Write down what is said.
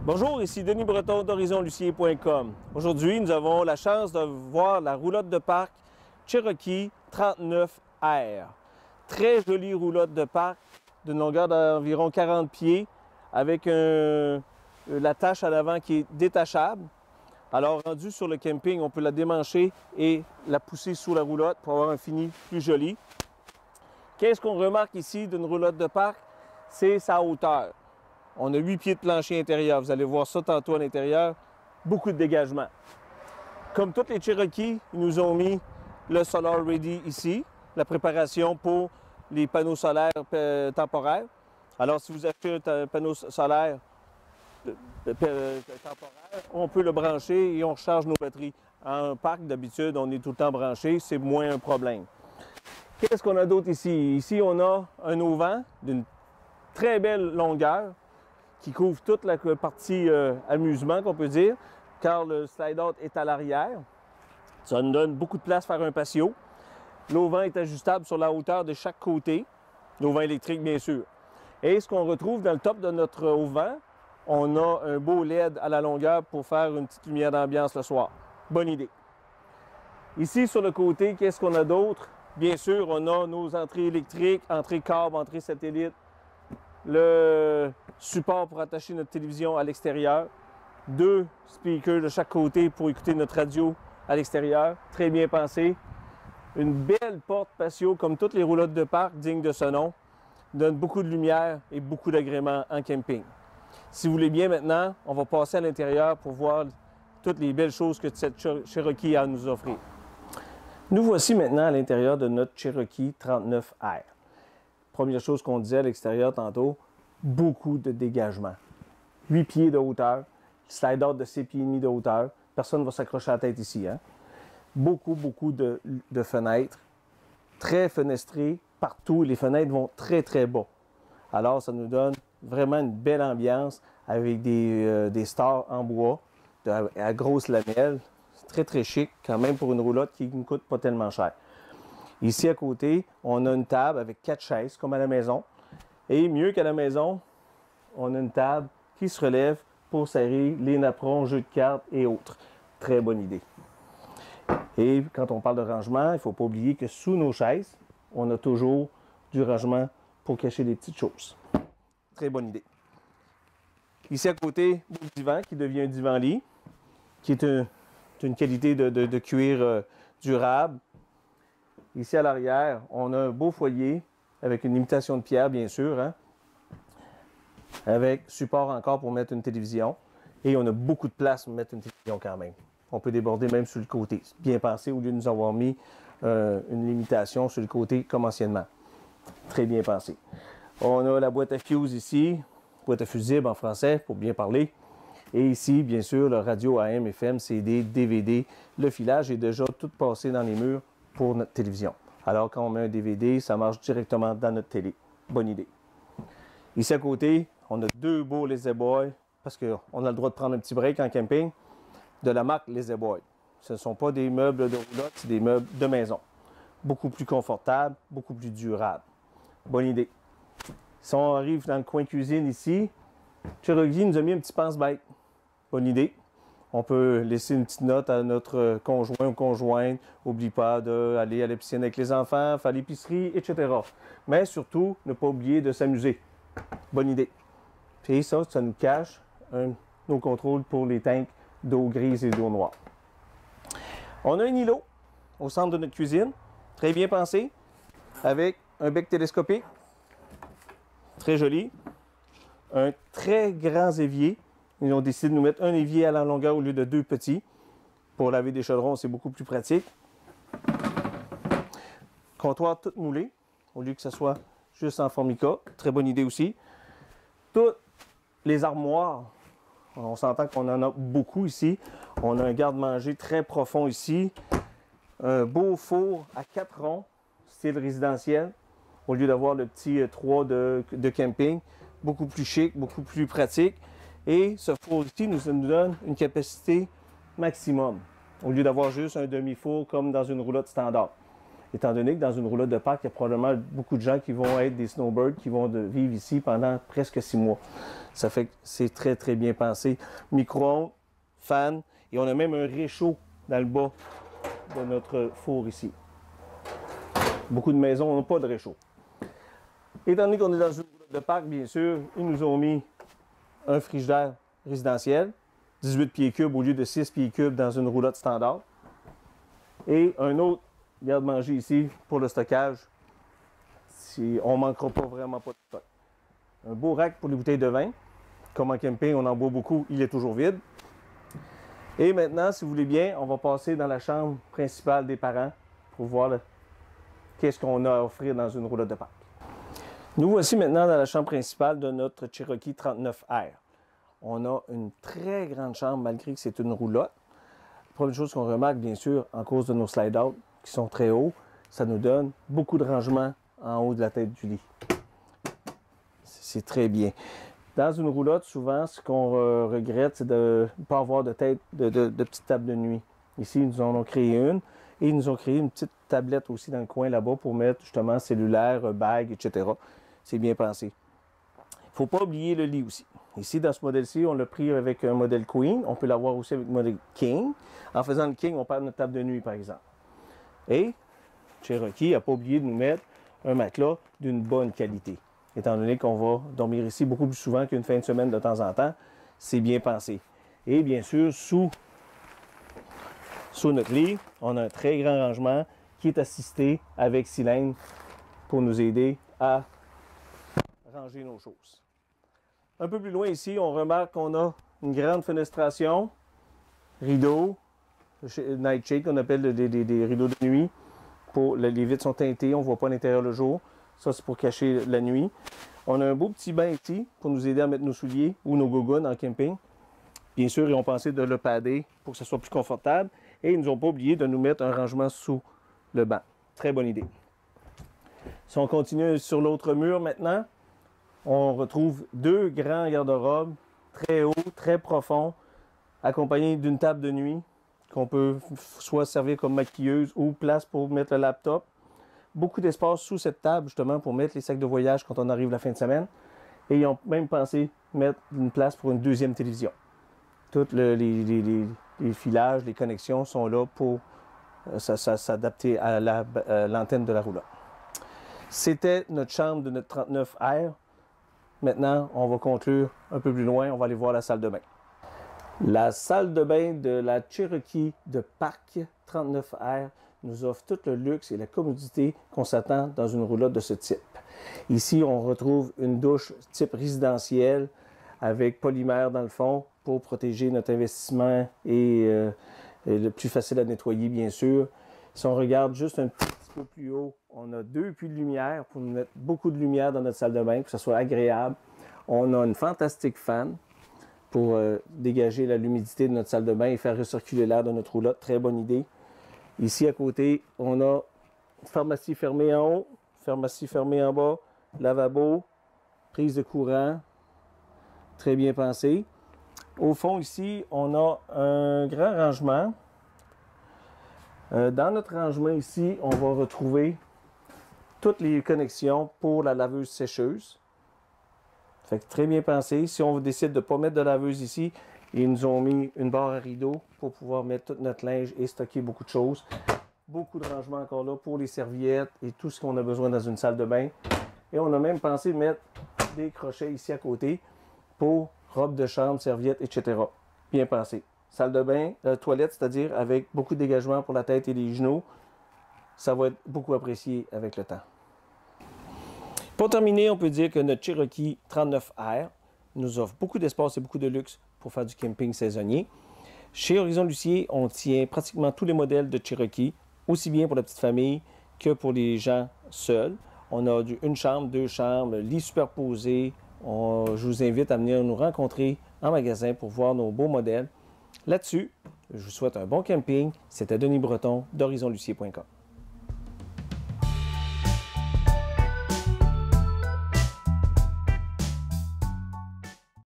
Bonjour, ici Denis Breton d'HorizonLucier.com. Aujourd'hui, nous avons la chance de voir la roulotte de parc Cherokee 39R. Très jolie roulotte de parc d'une longueur d'environ 40 pieds avec la tâche à l'avant qui est détachable. Alors, rendu sur le camping, on peut la démancher et la pousser sous la roulotte pour avoir un fini plus joli. Qu'est-ce qu'on remarque ici d'une roulotte de parc? C'est sa hauteur. On a 8 pieds de plancher intérieur. Vous allez voir ça tantôt à l'intérieur. Beaucoup de dégagement. Comme toutes les Cherokees, ils nous ont mis le Solar Ready ici, la préparation pour les panneaux solaires temporaires. Alors, si vous achetez un panneau solaire temporaire, on peut le brancher et on recharge nos batteries. En parc, d'habitude, on est tout le temps branché, c'est moins un problème. Qu'est-ce qu'on a d'autre ici? Ici, on a un auvent d'une très belle longueur qui couvre toute la partie amusement, qu'on peut dire, car le slide-out est à l'arrière. Ça nous donne beaucoup de place pour faire un patio. L'auvent est ajustable sur la hauteur de chaque côté. L'auvent électrique, bien sûr. Et ce qu'on retrouve dans le top de notre auvent, on a un beau LED à la longueur pour faire une petite lumière d'ambiance le soir. Bonne idée. Ici, sur le côté, qu'est-ce qu'on a d'autre? Bien sûr, on a nos entrées électriques, entrée câble, entrée satellite, le support pour attacher notre télévision à l'extérieur, 2 speakers de chaque côté pour écouter notre radio à l'extérieur, très bien pensé. Une belle porte patio comme toutes les roulottes de parc dignes de ce nom, donne beaucoup de lumière et beaucoup d'agréments en camping. Si vous voulez bien maintenant, on va passer à l'intérieur pour voir toutes les belles choses que cette Cherokee a à nous offrir. Nous voici maintenant à l'intérieur de notre Cherokee 39R. Première chose qu'on disait à l'extérieur tantôt, beaucoup de dégagement. 8 pieds de hauteur, slide-out de 6 pieds et demi de hauteur. Personne ne va s'accrocher à la tête ici. Hein? Beaucoup de fenêtres, très fenestrées partout. Les fenêtres vont très, très bas. Alors, ça nous donne vraiment une belle ambiance avec des stars en bois, à grosses lamelles. C'est très, très chic quand même pour une roulotte qui ne coûte pas tellement cher. Ici, à côté, on a une table avec 4 chaises, comme à la maison. Et mieux qu'à la maison, on a une table qui se relève pour serrer les napperons, jeux de cartes et autres. Très bonne idée. Et quand on parle de rangement, il ne faut pas oublier que sous nos chaises, on a toujours du rangement pour cacher les petites choses. Très bonne idée. Ici, à côté, le divan qui devient un divan-lit, qui est une qualité de cuir durable. Ici, à l'arrière, on a un beau foyer avec une imitation de pierre, bien sûr, hein? Avec support encore pour mettre une télévision. Et on a beaucoup de place pour mettre une télévision quand même. On peut déborder même sur le côté. Bien pensé, au lieu de nous avoir mis une limitation sur le côté comme anciennement. Très bien pensé. On a la boîte à fuse ici, boîte à fusible en français, pour bien parler. Et ici, bien sûr, le radio AM, FM, CD, DVD. Le filage est déjà tout passé dans les murs pour notre télévision. Alors, quand on met un DVD, ça marche directement dans notre télé. Bonne idée. Ici à côté, on a 2 beaux La-Z-Boy, parce qu'on a le droit de prendre un petit break en camping, de la marque La-Z-Boy. Ce ne sont pas des meubles de roulotte, c'est des meubles de maison. Beaucoup plus confortables, beaucoup plus durables. Bonne idée. Si on arrive dans le coin cuisine ici, Cherokee nous a mis un petit pense-bête. Bonne idée. On peut laisser une petite note à notre conjoint ou conjointe. N'oublie pas d'aller à la piscine avec les enfants, faire l'épicerie, etc. Mais surtout, ne pas oublier de s'amuser. Bonne idée. Et ça nous cache nos contrôles pour les tanks d'eau grise et d'eau noire. On a un îlot au centre de notre cuisine, très bien pensé, avec un bec télescopique, très joli. Un très grand évier. Ils ont décidé de nous mettre un évier à la longueur au lieu de 2 petits. Pour laver des chaudrons, c'est beaucoup plus pratique. Comptoir tout moulé, au lieu que ce soit juste en formica. Très bonne idée aussi. Toutes les armoires, on s'entend qu'on en a beaucoup ici. On a un garde-manger très profond ici. Un beau four à 4 ronds, style résidentiel, au lieu d'avoir le petit 3 de camping. Beaucoup plus chic, beaucoup plus pratique. Et ce four-ci nous donne une capacité maximum, au lieu d'avoir juste un demi-four comme dans une roulotte standard. étant donné que dans une roulotte de parc, il y a probablement beaucoup de gens qui vont être des snowbirds qui vont vivre ici pendant presque 6 mois. Ça fait que c'est très, très bien pensé. Micro-ondes, fan, et on a même un réchaud dans le bas de notre four ici. Beaucoup de maisons n'ont pas de réchaud. Étant donné qu'on est dans une roulotte de parc, bien sûr, ils nous ont mis un frigidaire résidentiel, 18 pieds cubes au lieu de 6 pieds cubes dans une roulotte standard. Et un autre garde-manger ici pour le stockage. On ne manquera pas vraiment pas de stock. Un beau rack pour les bouteilles de vin. Comme en camping, on en boit beaucoup, il est toujours vide. Et maintenant, si vous voulez bien, on va passer dans la chambre principale des parents pour voir qu'est-ce qu'on a à offrir dans une roulotte de parc. Nous voici maintenant dans la chambre principale de notre Cherokee 39R. On a une très grande chambre malgré que c'est une roulotte. La première chose qu'on remarque, bien sûr, en cause de nos slide-out qui sont très hauts, ça nous donne beaucoup de rangement en haut de la tête du lit. C'est très bien. Dans une roulotte, souvent, ce qu'on regrette, c'est de ne pas avoir de petite table de nuit. Ici, ils nous en ont créé une et ils nous ont créé une petite tablette aussi dans le coin là-bas pour mettre justement cellulaire, bague, etc. C'est bien pensé. Il ne faut pas oublier le lit aussi. Ici, dans ce modèle-ci, on l'a pris avec un modèle Queen. On peut l'avoir aussi avec le modèle King. En faisant le King, on perd notre table de nuit, par exemple. Et Cherokee n'a pas oublié de nous mettre un matelas d'une bonne qualité. Étant donné qu'on va dormir ici beaucoup plus souvent qu'une fin de semaine de temps en temps, c'est bien pensé. Et bien sûr, sous notre lit, on a un très grand rangement qui est assisté avec cylindre pour nous aider à ranger nos choses. Un peu plus loin ici, on remarque qu'on a une grande fenestration, rideaux, nightshade qu'on appelle des rideaux de nuit. Les vitres sont teintées, on ne voit pas l'intérieur le jour. Ça, c'est pour cacher la nuit. On a un beau petit bain ici pour nous aider à mettre nos souliers ou nos gogoons en camping. Bien sûr, ils ont pensé de le padder pour que ce soit plus confortable. Et ils ne nous ont pas oublié de nous mettre un rangement sous le banc. Très bonne idée. Si on continue sur l'autre mur maintenant, on retrouve deux grands garde-robes très hauts, très profonds, accompagnés d'une table de nuit qu'on peut soit servir comme maquilleuse ou place pour mettre le laptop. Beaucoup d'espace sous cette table, justement, pour mettre les sacs de voyage quand on arrive la fin de semaine. Et ils ont même pensé mettre une place pour une deuxième télévision. Tous les filages, les connexions sont là pour s'adapter à l'antenne de la roulotte. C'était notre chambre de notre 39R. Maintenant, on va conclure un peu plus loin. On va aller voir la salle de bain. La salle de bain de la Cherokee de parc 39R nous offre tout le luxe et la commodité qu'on s'attend dans une roulotte de ce type. Ici, on retrouve une douche type résidentielle avec polymère dans le fond pour protéger notre investissement et le plus facile à nettoyer, bien sûr. Si on regarde juste un petit peu plus haut, on a deux puits de lumière pour nous mettre beaucoup de lumière dans notre salle de bain, pour que ce soit agréable. On a une fantastique fan pour dégager l'humidité de notre salle de bain et faire recirculer l'air de notre roulotte. Très bonne idée. Ici, à côté, on a une pharmacie fermée en haut, pharmacie fermée en bas, lavabo, prise de courant, très bien pensé. Au fond, ici, on a un grand rangement. Dans notre rangement ici, on va retrouver toutes les connexions pour la laveuse sécheuse. Fait que très bien pensé. Si on décide de ne pas mettre de laveuse ici, ils nous ont mis une barre à rideau pour pouvoir mettre tout notre linge et stocker beaucoup de choses. Beaucoup de rangements encore là pour les serviettes et tout ce qu'on a besoin dans une salle de bain. Et on a même pensé mettre des crochets ici à côté pour robes de chambre, serviettes, etc. Bien pensé. Salle de bain, toilette, c'est-à-dire avec beaucoup de dégagement pour la tête et les genoux. Ça va être beaucoup apprécié avec le temps. Pour terminer, on peut dire que notre Cherokee 39R nous offre beaucoup d'espace et beaucoup de luxe pour faire du camping saisonnier. Chez Horizon Lucier, on tient pratiquement tous les modèles de Cherokee, aussi bien pour la petite famille que pour les gens seuls. On a une chambre, deux chambres, lit superposé. Je vous invite à venir nous rencontrer en magasin pour voir nos beaux modèles. Là-dessus, je vous souhaite un bon camping. C'était Denis Breton d'HorizonLucier.com.